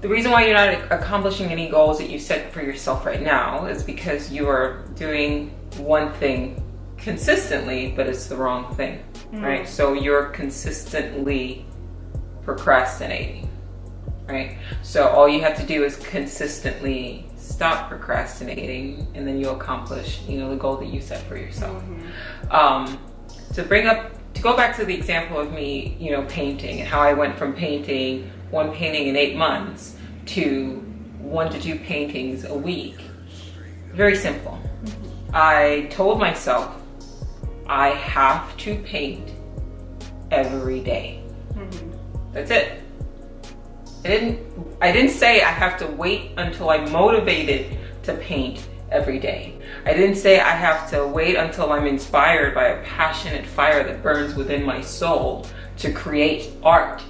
the reason why you're not accomplishing any goals that you set for yourself right now is because you are doing one thing consistently, but it's the wrong thing, right? So you're consistently procrastinating, right? So all you have to do is consistently stop procrastinating, and then you'll accomplish, the goal that you set for yourself. To go back to the example of me, painting, and how I went from painting one painting in 8 months to 1 to 2 paintings a week. Very simple. I told myself I have to paint every day. That's it. I didn't say I have to wait until I'm motivated to paint every day. I didn't say I have to wait until I'm inspired by a passionate fire that burns within my soul to create art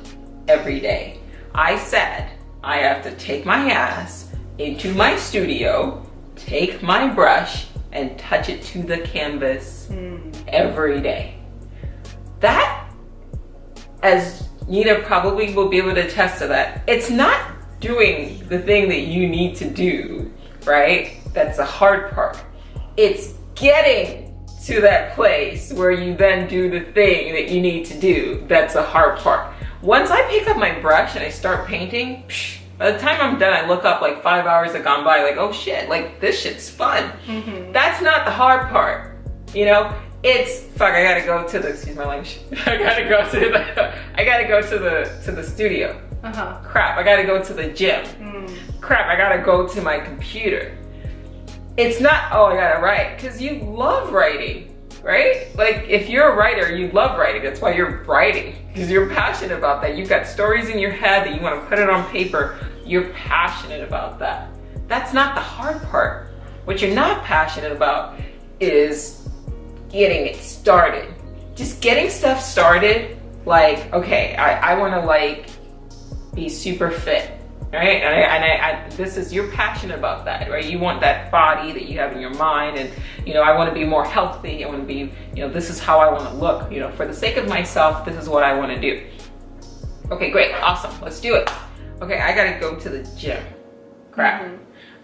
every day. I said I have to take my ass into my studio, take my brush, and touch it to the canvas every day. That, as NITA probably will be able to attest to that, it's not doing the thing that you need to do, right? That's the hard part. It's getting to that place where you then do the thing that you need to do. That's the hard part. Once I pick up my brush and I start painting, by the time I'm done, I look up like 5 hours have gone by, like, oh shit, like this shit's fun. That's not the hard part, It's fuck. I gotta go to the. Excuse my language. I gotta go to the studio. Crap. I gotta go to the gym. Crap. I gotta go to my computer. It's not. Oh, I gotta write, because you love writing, right? Like if you're a writer, you love writing. That's why you're writing, because you're passionate about that. You've got stories in your head that you want to put it on paper. You're passionate about that. That's not the hard part. What you're not passionate about is getting it started. Just getting stuff started. Like, okay, I want to be super fit, right? And this is, you're passionate about that, right? You want that body that you have in your mind, and I want to be more healthy. I want to be, this is how I want to look. For the sake of myself, this is what I want to do. Okay, great, awesome, let's do it. Okay, I gotta go to the gym. Crap.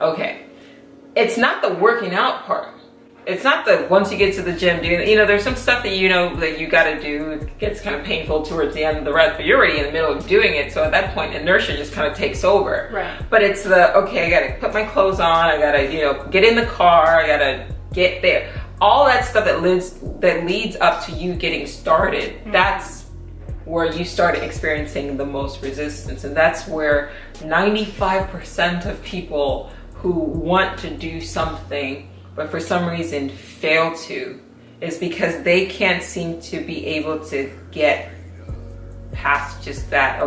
Okay, it's not the working out part. It's not the once you get to the gym, there's some stuff that that you gotta do. It gets kind of painful towards the end of the rest, but you're already in the middle of doing it. So at that point, inertia just kind of takes over. Right. But it's okay, I gotta put my clothes on. I gotta, get in the car. I gotta get there. All that stuff that leads up to you getting started. That's where you start experiencing the most resistance. And that's where 95% of people who want to do something but for some reason fail to, is because they can't seem to be able to get past just that,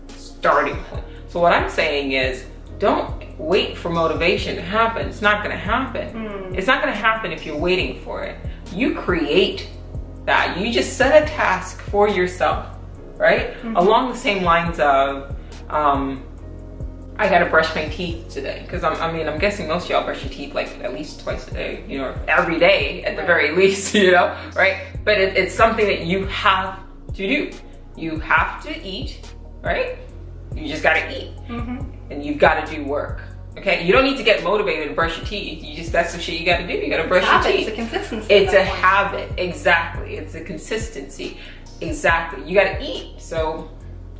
starting point. So what I'm saying is, don't wait for motivation to happen. It's not gonna happen. It's not gonna happen if you're waiting for it. You create that. You just set a task for yourself, right? Along the same lines of, I gotta brush my teeth today, because I'm guessing most of y'all brush your teeth at least twice a day, or every day at the very least, right? But it's something that you have to do. You have to eat, right? You just gotta eat, and you've gotta do work. Okay, you don't need to get motivated to brush your teeth. That's the shit you gotta do. You gotta brush your teeth. It's a consistency. It's a habit, exactly. It's a consistency, exactly. You gotta eat, so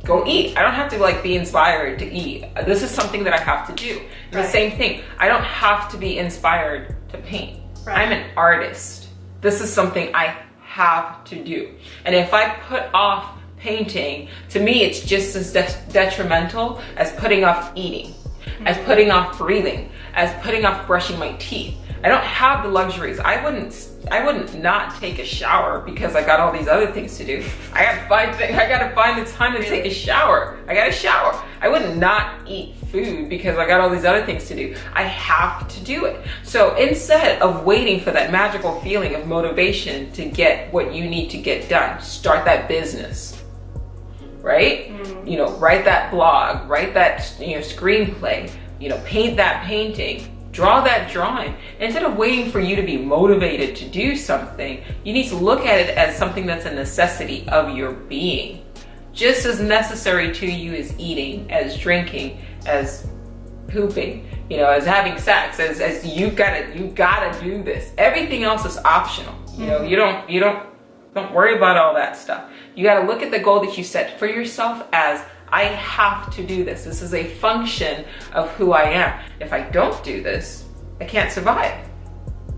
go eat. I don't have to be inspired to eat. This is something that I have to do. And the same thing, I don't have to be inspired to paint. I'm an artist. This is something I have to do. And if I put off painting, to me it's just as detrimental as putting off eating, as putting off breathing, as putting off brushing my teeth. I don't have the luxuries. I wouldn't not take a shower because I got all these other things to do. I gotta find the time to take a shower. I gotta shower. I would not eat food because I got all these other things to do. I have to do it. So instead of waiting for that magical feeling of motivation to get what you need to get done, start that business, right? Write that blog, write that screenplay, paint that painting, draw that drawing. Instead of waiting for you to be motivated to do something, you need to look at it as something that's a necessity of your being. just as necessary to you as eating, as drinking, as pooping, you know, as having sex, as you gotta do this. Everything else is optional. You know, you don't worry about all that stuff. You gotta look at the goal that you set for yourself as, I have to do this. This is a function of who I am. If I don't do this, I can't survive.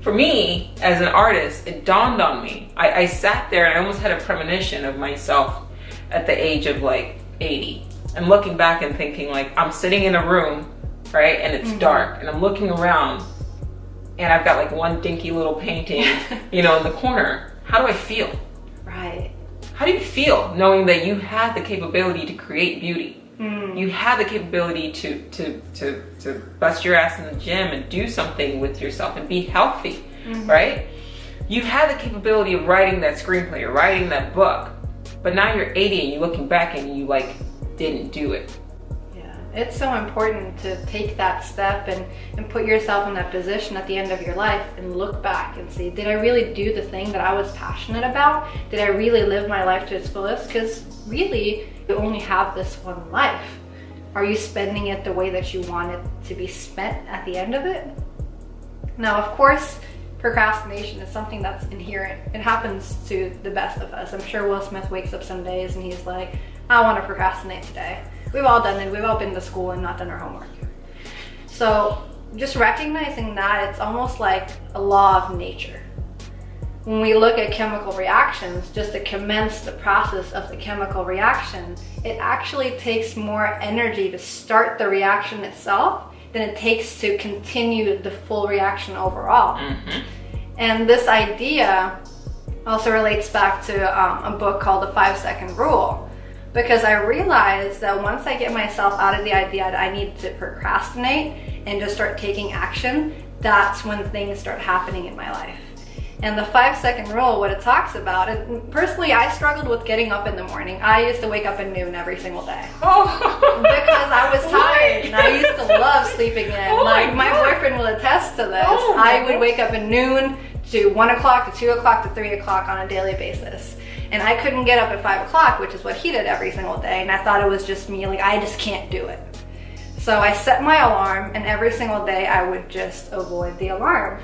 For me, as an artist, it dawned on me. I sat there and I almost had a premonition of myself at the age of like 80. I'm looking back and thinking like, I'm sitting in a room, right? And it's dark and I'm looking around and I've got like one dinky little painting, you know, in the corner. How do I feel? Right. How do you feel knowing that you have the capability to create beauty? You have the capability to bust your ass in the gym and do something with yourself and be healthy, right? You have the capability of writing that screenplay or writing that book, but now you're 80 and you're looking back and you like didn't do it. Yeah, it's so important to take that step and put yourself in that position at the end of your life and look back and see, did I really do the thing that I was passionate about? Did I really live my life to its fullest? Because really, you only have this one life. Are you spending it the way that you want it to be spent at the end of it? Now, of course, procrastination is something that's inherent. It happens to the best of us. I'm sure Will Smith wakes up some days and he's like, I want to procrastinate today. We've all done it. We've all been to school and not done our homework. So just recognizing that, it's almost like a law of nature. When we look at chemical reactions, just to commence the process of the chemical reaction, it actually takes more energy to start the reaction itself than it takes to continue the full reaction overall. And this idea also relates back to a book called The 5-Second Rule, because I realized that once I get myself out of the idea that I need to procrastinate and just start taking action, that's when things start happening in my life. And the 5-second rule, what it talks about, and personally, I struggled with getting up in the morning. I used to wake up at noon every single day. Because I was tired and I used to love sleeping in. Like my boyfriend will attest to this. I would wake up at noon to 1 o'clock to 2 o'clock to 3 o'clock on a daily basis. And I couldn't get up at 5 o'clock, which is what he did every single day. And I thought it was just me, like I just can't do it. So I set my alarm and every single day I would just avoid the alarm.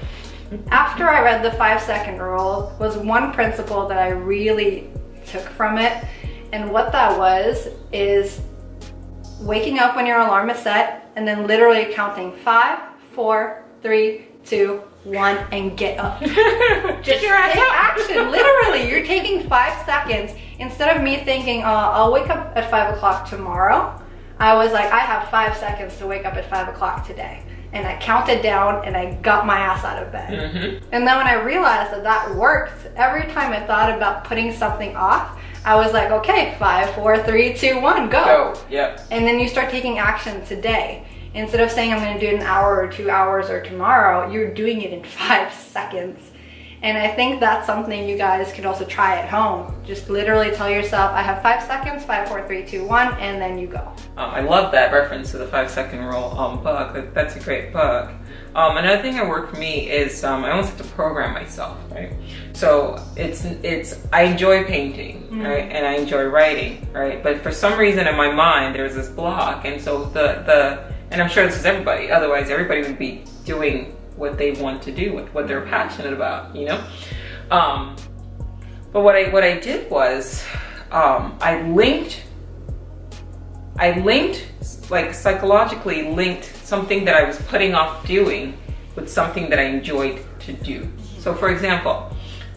After I read the 5-second rule was one principle that I really took from it. And what that was is waking up when your alarm is set and then literally counting 5, 4, 3, 2, 1 and get up. Just take action. Literally, you're taking 5 seconds. Instead of me thinking, I'll wake up at 5 o'clock tomorrow, I was like, I have 5 seconds to wake up at 5 o'clock today. And I counted down and I got my ass out of bed. And then when I realized that that worked, every time I thought about putting something off, I was like, okay, 5, 4, 3, 2, 1, go. Yep. And then you start taking action today. Instead of saying I'm going to do it in an hour or 2 hours or tomorrow, you're doing it in 5 seconds. And I think that's something you guys could also try at home. Just literally tell yourself, I have 5 seconds, 5, 4, 3, 2, 1, and then you go. I love that reference to the 5-second rule book. That's a great book. Another thing that worked for me is I almost have to program myself, right? So I enjoy painting, right? And I enjoy writing, right? But for some reason in my mind, there's this block. And so and I'm sure this is everybody, otherwise everybody would be doing what they want to do, with what they're passionate about, you know? But what I did was, I linked, like psychologically linked something that I was putting off doing with something that I enjoyed to do. So for example,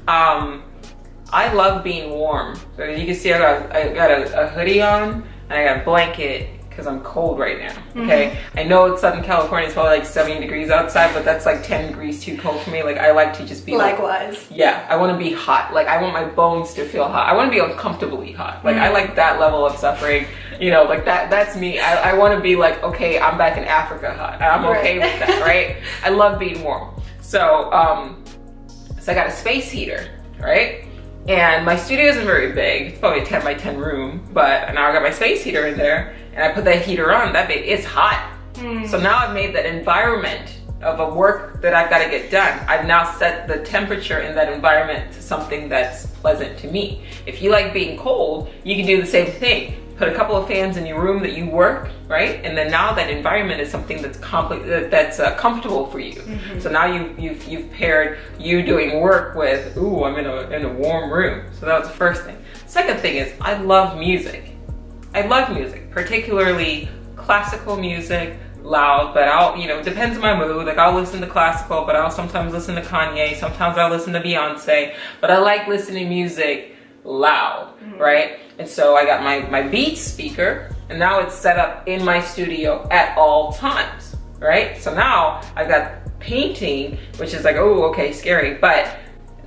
I love being warm. So you can see I got a hoodie on and I got a blanket because I'm cold right now, okay? I know it's Southern California, it's probably like 70 degrees outside, but that's like 10 degrees too cold for me. Like I like to just be likewise. Yeah, I want to be hot. Like I want my bones to feel hot. I want to be uncomfortably hot. Like I like that level of suffering, you know, like that's me. I want to be like, okay, I'm back in Africa hot. I'm okay with that, right? I love being warm. So I got a space heater, right? And my studio isn't very big. It's probably a 10 by 10 room, but now I got my space heater in there and I put that heater on, it's hot. So now I've made that environment of a work that I've got to get done. I've now set the temperature in that environment to something that's pleasant to me. If you like being cold, you can do the same thing. Put a couple of fans in your room that you work, right? And then now that environment is something that's comfortable for you. Mm-hmm. So now you've paired you doing work with, ooh, I'm in a warm room. So that was the first thing. Second thing is I love music. I love music, particularly classical music, loud, but it depends on my mood. Like I'll listen to classical, but I'll sometimes listen to Kanye. Sometimes I'll listen to Beyonce, but I like listening to music loud, right? And so I got my Beats speaker, and now it's set up in my studio at all times, right? So now I've got painting, which is like, oh, okay, scary, but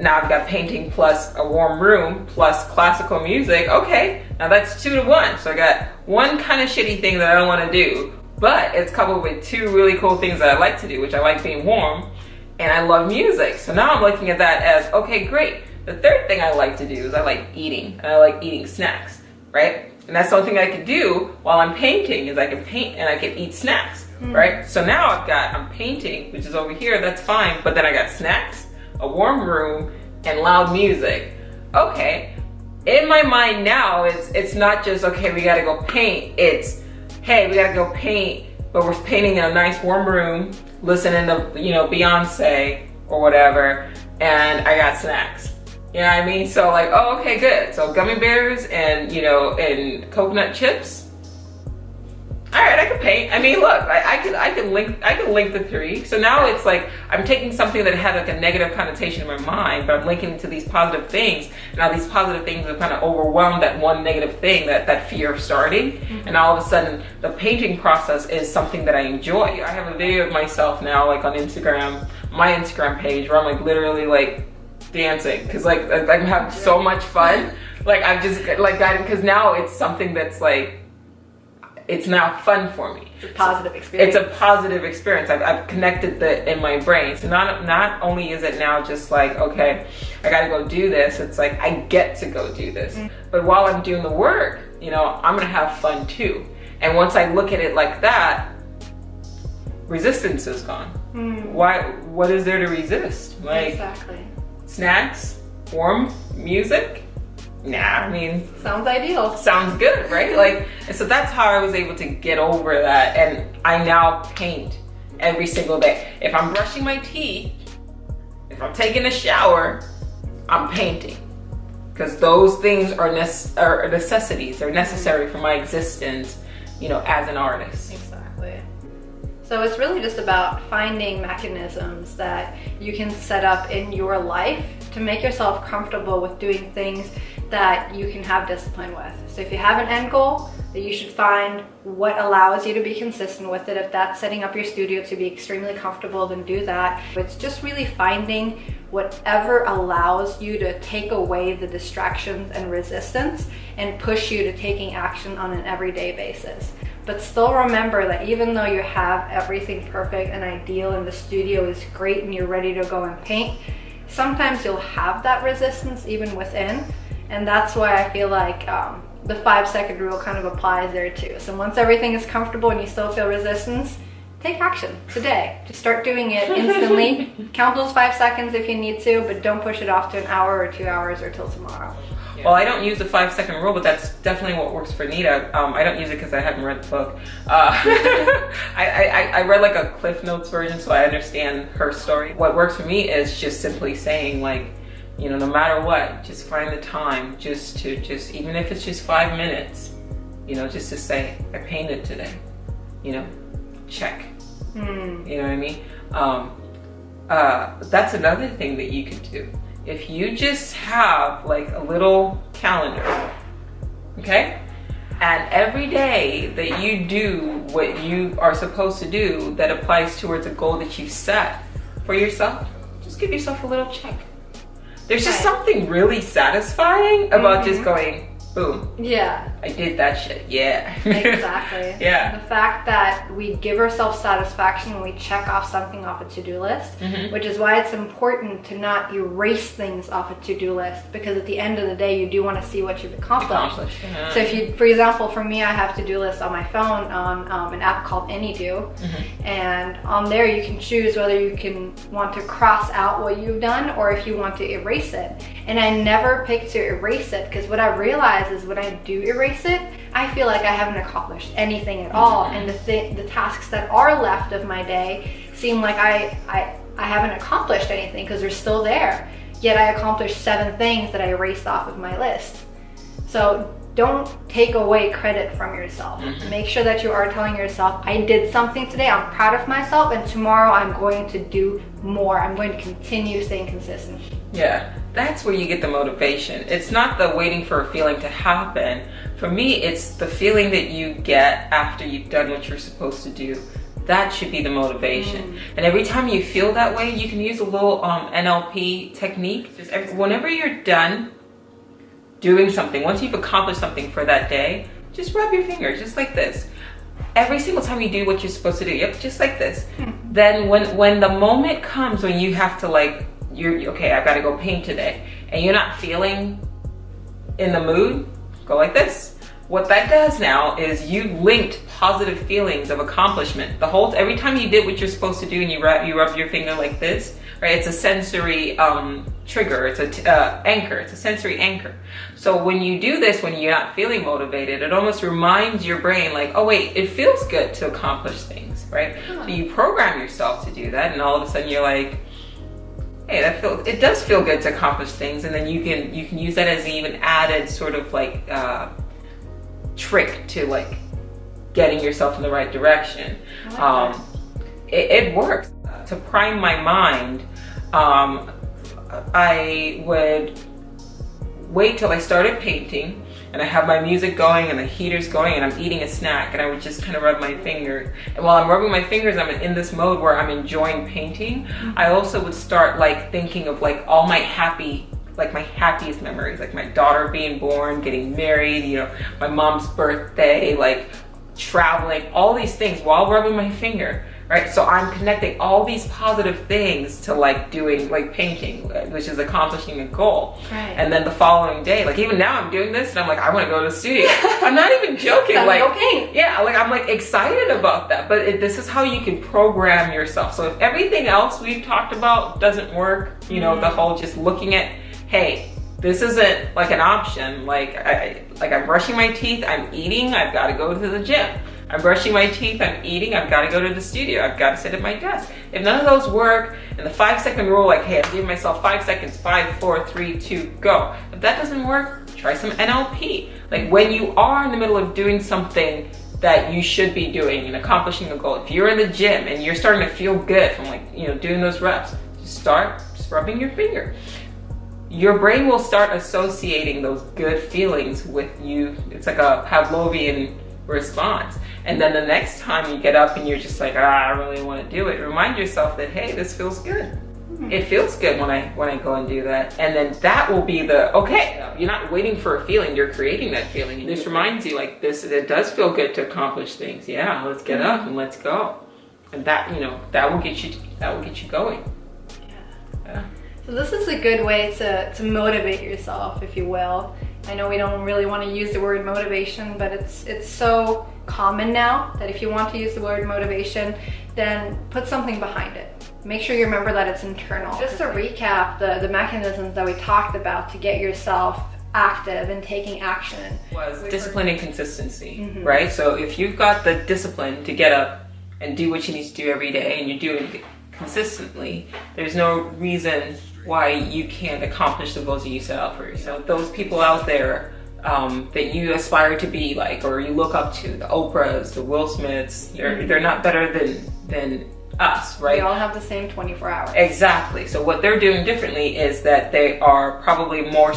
now I've got painting plus a warm room plus classical music. Okay, now that's 2 to 1. So I got one kind of shitty thing that I don't want to do, but it's coupled with 2 really cool things that I like to do, which I like being warm, and I love music. So now I'm looking at that as, okay, great. The third thing I like to do is I like eating, and I like eating snacks, right? And that's the only thing I can do while I'm painting is I can paint and I can eat snacks, right? So now I'm painting, which is over here, that's fine, but then I got snacks, a warm room, and loud music. Okay, in my mind now, it's not just, okay, we gotta go paint. It's, hey, we gotta go paint, but we're painting in a nice warm room, listening to, Beyonce or whatever, and I got snacks. You know what I mean? So like, oh, okay, good. So gummy bears and, and coconut chips. All right, I can paint. I mean, look, I can link the 3. So now it's like I'm taking something that had like a negative connotation in my mind, but I'm linking it to these positive things. Now these positive things have kind of overwhelmed that one negative thing, that fear of starting. Mm-hmm. And all of a sudden, the painting process is something that I enjoy. I have a video of myself now, like on Instagram, my Instagram page, where I'm like literally like dancing because like I'm having so much fun. Like I've just like gotten, because now it's something that's like, it's now fun for me. It's a positive experience. It's a positive experience. I've connected in my brain. So not only is it now just like, okay, I gotta go do this, it's like I get to go do this. Mm-hmm. But while I'm doing the work, I'm gonna have fun too. And once I look at it like that, resistance is gone. What is there to resist? Like, exactly. Snacks, warm music. Nah, I mean, sounds ideal. Sounds good, right? Like, and so that's how I was able to get over that. And I now paint every single day. If I'm brushing my teeth, if I'm taking a shower, I'm painting. Because those things are necessities. They're necessary for my existence, as an artist. Exactly. So it's really just about finding mechanisms that you can set up in your life to make yourself comfortable with doing things that you can have discipline with. So if you have an end goal, that you should find what allows you to be consistent with it. If that's setting up your studio to be extremely comfortable, then do that. It's just really finding whatever allows you to take away the distractions and resistance and push you to taking action on an everyday basis. But still remember that even though you have everything perfect and ideal and the studio is great and you're ready to go and paint, sometimes you'll have that resistance even within. And that's why I feel like the 5-second rule kind of applies there too. So once everything is comfortable and you still feel resistance, take action today. Just start doing it instantly. Count those 5 seconds if you need to, but don't push it off to an hour or 2 hours or till tomorrow. Well, I don't use the 5-second rule, but that's definitely what works for NITA. I don't use it because I haven't read the book. I read like a Cliff Notes version, so I understand her story. What works for me is just simply saying, like, no matter what, just find the time, just even if it's just 5 minutes, just to say, I painted today, check. You know what I mean? That's another thing that you could do. If you just have like a little calendar, okay? And every day that you do what you are supposed to do that applies towards a goal that you've set for yourself, just give yourself a little check. There's just something really satisfying about just going, boom. Yeah. I did that shit. Yeah. Exactly. Yeah. The fact that we give ourselves satisfaction when we check off something off a to-do list, which is why it's important to not erase things off a to-do list, because at the end of the day, you do want to see what you've accomplished. Yeah. So if you, for example, for me, I have to-do lists on my phone on an app called NITA, and on there you can choose whether you can want to cross out what you've done or if you want to erase it. And I never pick to erase it, because what I realize is when I do erase it, I feel like I haven't accomplished anything at all, and the tasks that are left of my day seem like I haven't accomplished anything because they're still there. Yet I accomplished 7 things that I erased off of my list. So don't take away credit from yourself. Make sure that you are telling yourself, I did something today, I'm proud of myself, and tomorrow I'm going to do more. I'm going to continue staying consistent. Yeah, that's where you get the motivation. It's not the waiting for a feeling to happen. For me, it's the feeling that you get after you've done what you're supposed to do. That should be the motivation. And every time you feel that way, you can use a little NLP technique. Just whenever you're done doing something, once you've accomplished something for that day, just rub your fingers, just like this. Every single time you do what you're supposed to do, yep, just like this. Then when the moment comes when you have to, like, you're okay, I've got to go paint today, and you're not feeling in the mood, go like this. What that does now is you linked positive feelings of accomplishment. Every time you did what you're supposed to do and you rub your finger like this, right? It's a sensory trigger. It's a anchor. It's a sensory anchor. So when you do this, when you're not feeling motivated, it almost reminds your brain, like, oh wait, it feels good to accomplish things, right? So you program yourself to do that, and all of a sudden you're like, hey, it does feel good to accomplish things, and then you can use that as an even added sort of like trick to like getting yourself in the right direction. It works. To prime my mind, I would wait till I started painting and I have my music going and the heater's going and I'm eating a snack, and I would just kind of rub my fingers. And while I'm rubbing my fingers, I'm in this mode where I'm enjoying painting. I also would start like thinking of like all my happiest memories, like my daughter being born, getting married, you know, my mom's birthday, like traveling, all these things while rubbing my finger, right? So I'm connecting all these positive things to like doing like painting, which is accomplishing a goal. Right. And then the following day, like even now I'm doing this and I'm like, I want to go to the studio. I'm not even joking. Like, okay. Yeah, like I'm like excited about that. But this is how you can program yourself. So if everything else we've talked about doesn't work, you know, the whole just looking at, hey, this isn't like an option. Like I'm brushing my teeth, I'm eating, I've got to go to the gym. I'm brushing my teeth, I'm eating, I've got to go to the studio, I've got to sit at my desk. If none of those work, and the 5-second rule, like, hey, I'm giving myself 5 seconds, 5, 4, 3, 2, go. If that doesn't work, try some NLP. Like when you are in the middle of doing something that you should be doing and accomplishing a goal, if you're in the gym and you're starting to feel good from like, you know, doing those reps, just rubbing your finger. Your brain will start associating those good feelings with you. It's like a Pavlovian response. And then the next time you get up and you're just like, I really want to do it, remind yourself that, hey, this feels good. It feels good when I go and do that. And then that will be okay, you're not waiting for a feeling, you're creating that feeling. And this reminds you, like, it does feel good to accomplish things. Yeah, let's get up and let's go. And that, you know, that will get you going. Yeah. So this is a good way to motivate yourself, if you will. I know we don't really want to use the word motivation, but it's so common now that if you want to use the word motivation, then put something behind it. Make sure you remember that it's internal. Just to recap the mechanisms that we talked about to get yourself active and taking action. Was discipline and consistency, right? So if you've got the discipline to get up and do what you need to do every day and you're doing it consistently, there's no reason why you can't accomplish the goals that you set out for yourself. Those people out there that you aspire to be like, or you look up to, the Oprahs, the Will Smiths, they're not better than us, right? We all have the same 24 hours. Exactly. So what they're doing differently is that they are probably more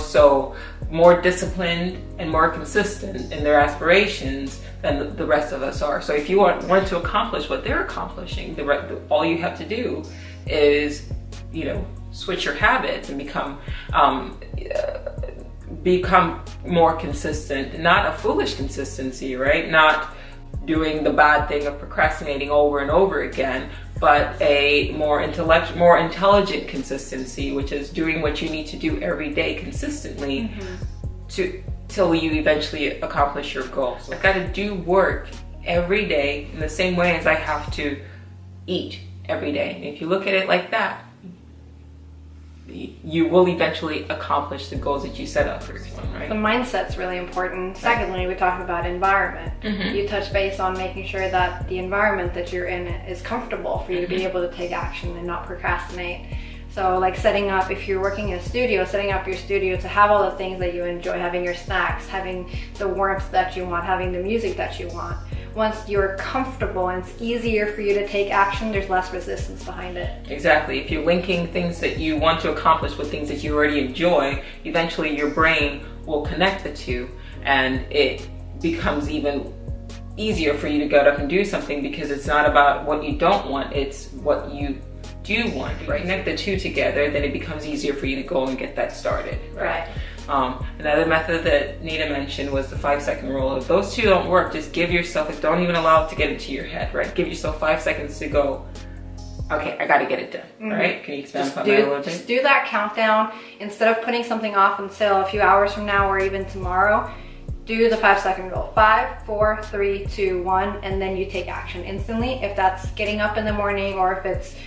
disciplined and more consistent in their aspirations than the rest of us are. So if you want to accomplish what they're accomplishing, all you have to do is, you know, switch your habits and become become more consistent, not a foolish consistency, right? Not doing the bad thing of procrastinating over and over again, but a more intelligent consistency, which is doing what you need to do every day consistently till you eventually accomplish your goal. So I've got to do work every day in the same way as I have to eat every day. And if you look at it like that, you will eventually accomplish the goals that you set up for yourself, right? The mindset's really important. Secondly, we talked about environment. You touch base on making sure that the environment that you're in is comfortable for you to be able to take action and not procrastinate. So like setting up, if you're working in a studio, setting up your studio to have all the things that you enjoy, having your snacks, having the warmth that you want, having the music that you want. Once you're comfortable and it's easier for you to take action, there's less resistance behind it. Exactly. If you're linking things that you want to accomplish with things that you already enjoy, eventually your brain will connect the two, and it becomes even easier for you to get up and do something, because it's not about what you don't want, it's what you do want. If you connect the two together, then it becomes easier for you to go and get that started. Right. Another method that NITA mentioned was the 5-second rule. If those two don't work, just give yourself, don't even allow it to get into your head, right? Give yourself 5 seconds to go, okay, I gotta get it done, right? Can you expand upon that a little bit? Just do that countdown. Instead of putting something off until a few hours from now or even tomorrow, do the 5-second rule. 5, 4, 3, 2, 1, and then you take action instantly. If that's getting up in the morning, or if it's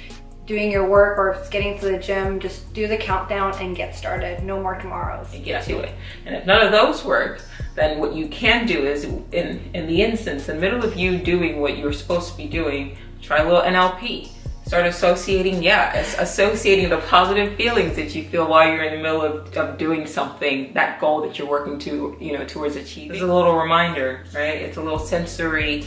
doing your work, or if it's getting to the gym, just do the countdown and get started. No more tomorrows. And get to it. And if none of those work, then what you can do is, in the instance, in the middle of you doing what you're supposed to be doing, try a little NLP. Start associating the positive feelings that you feel while you're in the middle of doing something, that goal that you're working to, towards achieving. It's a little reminder, right? It's a little sensory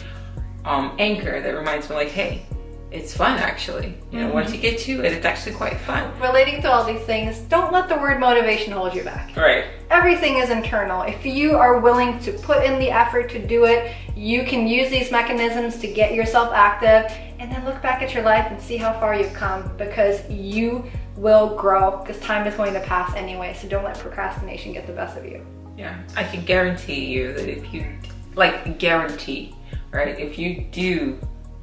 anchor that reminds me, like, hey, it's fun, actually. Once you get to it, it's actually quite fun. Relating to all these things, don't let the word motivation hold you back. Right. Everything is internal. If you are willing to put in the effort to do it, you can use these mechanisms to get yourself active, and then look back at your life and see how far you've come, because you will grow, because time is going to pass anyway. So don't let procrastination get the best of you. Yeah, I can guarantee you that if you, right? If you do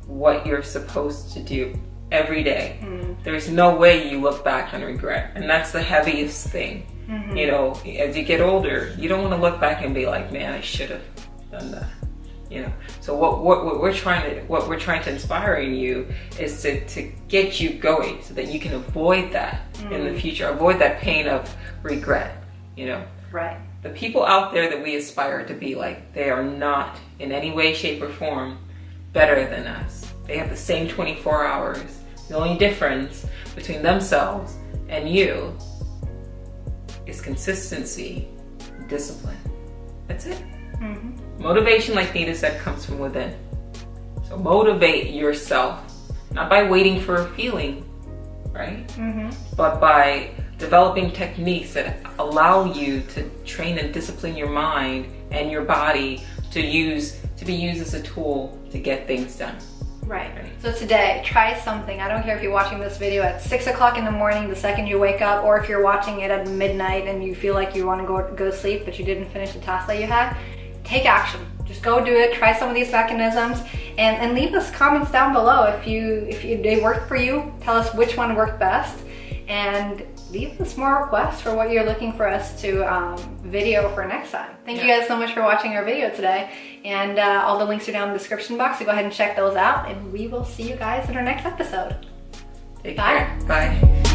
what you're supposed to do every day, there's no way you look back and regret. And that's the heaviest thing. As you get older, you don't want to look back and be like, man, I should have done that. So what we're trying to inspire in you is to get you going, so that you can avoid that in the future, avoid that pain of regret. Right. The people out there that we aspire to be like, they are not in any way, shape, or form better than us. They have the same 24 hours. The only difference between themselves and you is consistency, discipline. That's it. Motivation, like NITA said, comes from within. So motivate yourself, not by waiting for a feeling, right? But by developing techniques that allow you to train and discipline your mind and your body to be used as a tool to get things done. Right. So today, try something. I don't care if you're watching this video at 6 o'clock in the morning, the second you wake up, or if you're watching it at midnight and you feel like you want to go to sleep, but you didn't finish the task that you had. Take action. Just go do it. Try some of these mechanisms, and leave us comments down below if they worked for you. Tell us which one worked best, and leave us more requests for what you're looking for us to video for next time. Thank you guys so much for watching our video today, and all the links are down in the description box, so go ahead and check those out, and we will see you guys in our next episode. Take care. Bye.